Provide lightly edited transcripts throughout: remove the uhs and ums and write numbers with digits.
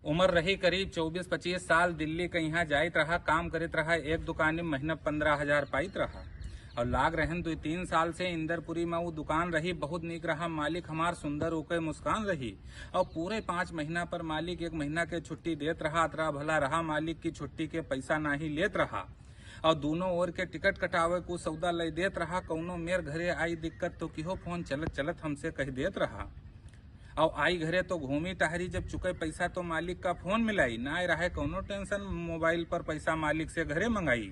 उम्र रही करीब 24-25 साल। दिल्ली के यहाँ जाइत रहा, काम करित रहा। एक दुकान में महीना 15,000 पाइत रहा और लाग रहन 2-3 साल से इंदरपुरी में वो दुकान रही। बहुत नीक रहा। मालिक हमार सुंदर ओके मुस्कान रही और पूरे 5 महीना पर मालिक 1 महीना के छुट्टी देत रहा। अतरा भला रहा, मालिक की छुट्टी के पैसा नहीं लेत रहा और दोनों ओर के टिकट कटावे को सौदा ले देत रहा। कौनो मेर घरे आई दिक्कत तो किहो फोन चलत चलत हमसे कह देत रहा और आई घरे तो घूमी टहरी। जब चुके पैसा तो मालिक का फोन मिलाई, ना रहे कौनो टेंशन, मोबाइल पर पैसा मालिक से घरे मंगाई।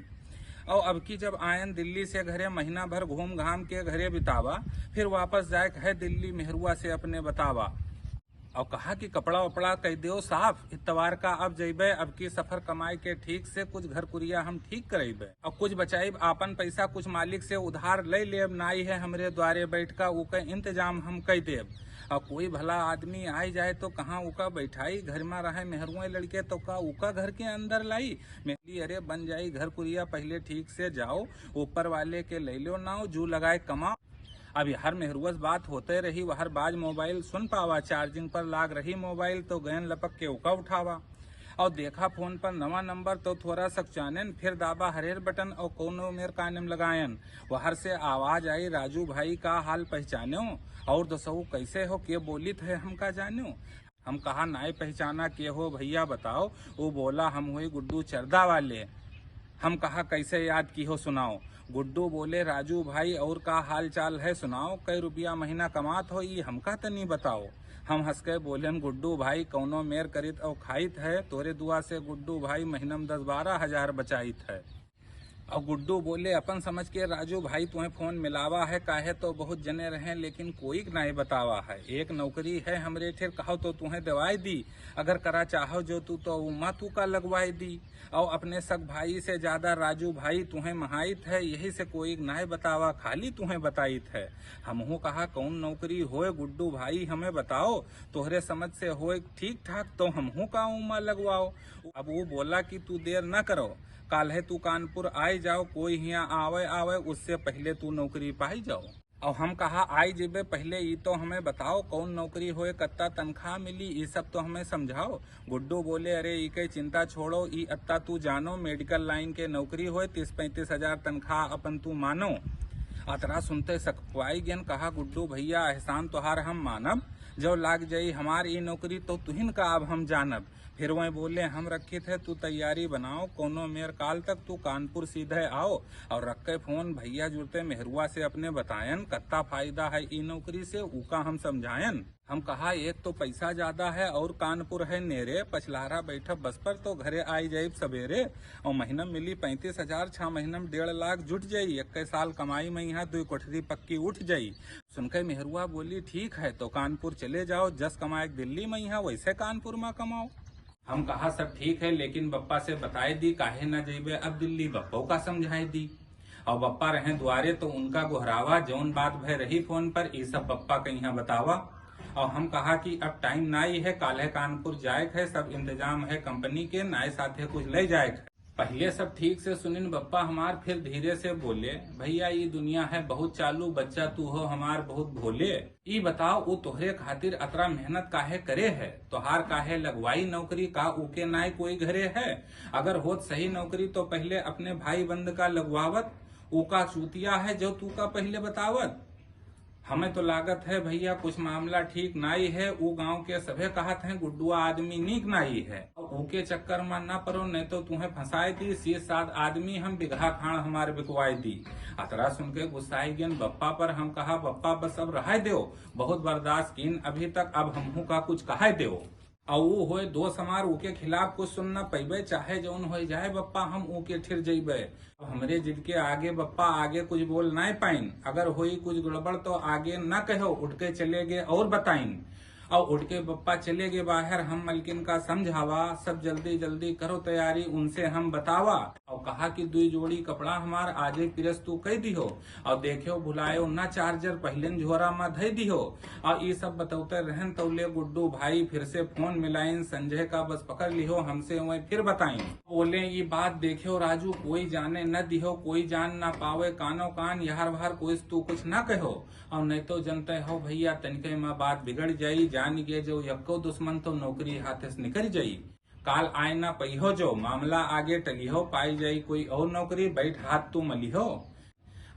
और अब की जब आयन दिल्ली से घरे महीना भर घूम घाम के घरे बितावा, फिर वापस जाए है दिल्ली मेहरुआ से अपने बतावा और कहा कि कपड़ा वपड़ा कह दो साफ, इतवार का अब जइबे। अब की सफर कमाई के ठीक से कुछ घर कुरिया हम ठीक करेबे और कुछ बचाइब आपन पैसा, कुछ मालिक से उधार ले लेब। नाई है हमरे द्वारे बैठ का उका इंतजाम हम कह देब। और कोई भला आदमी आई जाए तो कहाँ उका बैठाई, घर में रहे मेहरुए लड़के तो का उका घर के अंदर लाई। मेरी अरे बन जाई घर कुरिया, पहले ठीक से जाओ, ऊपर वाले के ले लो नाव, जू लगाए कमाओ। अब हर मेहरुआस बात होते रही। वहर बाज मोबाइल सुन पावा, चार्जिंग पर लाग रही मोबाइल तो गयन लपक के उका उठावा और देखा फोन पर नवा नंबर तो थोड़ा सचानन, फिर दाबा हरेर बटन और कोनो मेर कानम लगायन। वहर से आवाज आई, राजू भाई का हाल पहचानो और दसऊ कैसे हो, के बोलित है हमका जानो। हम कहा नाई पहचाना, के हो भैया बताओ। वो बोला हम हुई गुड्डू चरदा वाले। हम कहा कैसे याद की हो सुनाओ। गुड्डू बोले राजू भाई और का हाल चाल है सुनाओ, कई रुपया महीना कमात हो ये हमका तनी बताओ। हम हंस के बोले गुड्डू भाई कौनो मेर करित और खाइत है, तोरे दुआ से गुड्डू भाई महीनम 10-12 हजार बचाइत है। और गुड्डू बोले अपन समझ के राजू भाई तुम्हें फोन मिलावा है, काहे तो बहुत जने रहे लेकिन कोई नहीं बतावा है। एक नौकरी है हमरे ठेर, कहो तो तुम्हें दवाई दी, अगर करा चाहो जो तू तो उमा तू का लगवाई दी। और अपने सग भाई से ज्यादा राजू भाई तुम्हें महाइत है, यही से कोई नहीं बतावा, खाली तुम्हें बताइत है। हमहू कहा कौन नौकरी होए गुड्डू भाई हमें बताओ, तोहरे समझ से होए ठीक ठाक तो हमहू का उमा लगवाओ। अब वो बोला कि तू देर न करो, काल है तू कानपुर आई जाओ, कोई यहाँ आवे उससे पहले तू नौकरी पाई जाओ। और हम कहा आई जेबे, पहले ये तो हमें बताओ कौन नौकरी होए, कत्ता तनख्वाह मिली, ये सब तो हमें समझाओ। गुड्डू बोले अरे ये के चिंता छोड़ो, ये अत्ता तू जानो, मेडिकल लाइन के नौकरी होए, 30-35 हजार तनख्वाह अपन तू मानो। अतरा सुनते सकवाई ज्ञान, कहा गुड्डू भैया एहसान तोहार हम मानब, जो लाग जाई हमार ये नौकरी तो तुहिन का अब हम जानब। फिर वही बोले हम रखी थे, तू तैयारी बनाओ, कोनो मेर काल तक तू कानपुर सीधे आओ। और रख के फोन भैया जुड़ते मेहरुआ से अपने बतायन, कत्ता फायदा है ई नौकरी से उका हम समझायन। हम कहा एक तो पैसा ज्यादा है और कानपुर है नेरे, पछलारा बैठब बस पर तो घरे आई जाइब सवेरे। और महीना मिली 35 हजार, 6 महीना में 1.5 लाख जुट जाई। 21 साल कमाई में यहाँ 2 कोठरी पक्की उठ जाई। सुनकर मेहरुआ बोली ठीक है तो कानपुर चले जाओ, जस कमाए दिल्ली में यहाँ वैसे कानपुर में कमाओ। हम कहा सब ठीक है लेकिन बप्पा से बताए दी, काहे न जेबे अब दिल्ली, बप्पो का समझाए दी। और बप्पा रहे द्वारे तो उनका गोहरावा, जौन बात भय रही फोन पर ये सब बप्पा के यहाँ बतावा। और हम कहा कि अब टाइम नाई है, काले कानपुर जाए है, सब इंतजाम है कंपनी के, नाए साथे कुछ ले जाए है। पहले सब ठीक से सुनिन बप्पा हमार, फिर धीरे से बोले भैया ये दुनिया है बहुत चालू, बच्चा तू हो हमार बहुत भोले। ये बताओ वो तोहरे खातिर अतरा मेहनत काहे करे है, तोहार काहे लगवाई नौकरी, का ऊके नाई कोई घरे है। अगर होत सही नौकरी तो पहले अपने भाई बंद का लगवावत, ऊका चूतिया है जो तू का पहले बतावत। हमें तो लागत है भैया कुछ मामला ठीक नाई है, वो गांव के सभे कहत हैं गुड्डुआ आदमी नीक नाई है। ऊके चक्कर में ना परो, नहीं तो तुम्हें फंसाए दी, 6-7 आदमी हम बिघा खाण हमारे बिकवाई दी। अतरा सुन के गुस्साई गन बप्पा पर। हम कहा बप्पा बस अब रहा दो, बहुत बर्दाश्त कीन अभी तक, अब हमहू का कुछ कहा दो। और वो होए 2 समार ऊके खिलाफ कुछ सुनना पैबे, चाहे जौन हो जाए बप्पा हम ऊके ठिर जइबे। हमरे जिद के आगे बप्पा आगे कुछ बोल नहीं पाइन, अगर होई कुछ गड़बड़ तो आगे न कहो, उठ के चले गए और बताइन। और उठ के बप्पा चले गए बाहर। हम मलकिन का समझावा, सब जल्दी जल्दी करो तैयारी, उनसे हम बतावा। और कहा कि 2 जोड़ी कपड़ा हमार आजे पिरस तू कह दिहो, और देखो भुलायो ना चार्जर पहले झोरा में धई दिहो। और ये सब बतौते रहन तौले गुड्डू भाई फिर से फोन मिलाइन, संजय का बस पकड़ लिहो, हमसे वही फिर बताइन। बोले ये बात देखो राजू कोई जाने न दिहो, कोई जान ना पावे, कानो कान यार बाहर कोई तू कुछ ना कहो। और नहीं तो जनते हो भैया तनिके में बात बिगड़ जाई, जान गे जो यक्को दुश्मन तो नौकरी हाथे से निकल जाई। काल आय ना पहियो जो मामला आगे टलिहो, पाई जाई कोई और नौकरी, बैठ हाथ तू मलिहो।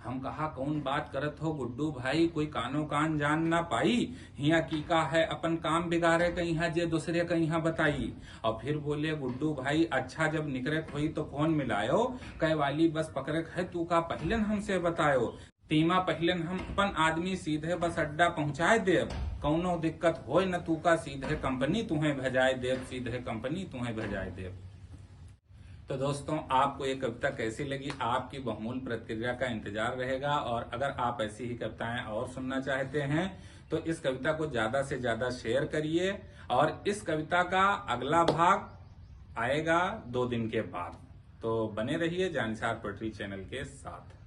हम कहा कौन बात करत हो गुड्डू भाई, कोई कानो कान जान ना पाई, हिया की का है अपन काम बिगाड़े कहीं जे दूसरे कहीं बताई। और फिर बोले गुड्डू भाई अच्छा जब निकरे हुई तो फोन मिलायो, कह वाली बस पकड़े है तू का पहलन हमसे बतायो। तीमा पहलन हम अपन आदमी सीधे बस अड्डा पहुंचाए देव, कौनो दिक्कत होए न तू का सीधे कंपनी तुम्हें भेजाए देव, सीधे कंपनी तुम्हें भेजाए देव। तो दोस्तों आपको ये कविता कैसी लगी, आपकी बहुमूल प्रतिक्रिया का इंतजार रहेगा। और अगर आप ऐसी ही कविताएं और सुनना चाहते हैं तो इस कविता को ज्यादा से ज्यादा शेयर करिए। और इस कविता का अगला भाग आएगा 2 दिन के बाद। तो बने रहिए जानिसार पोएट्री चैनल के साथ।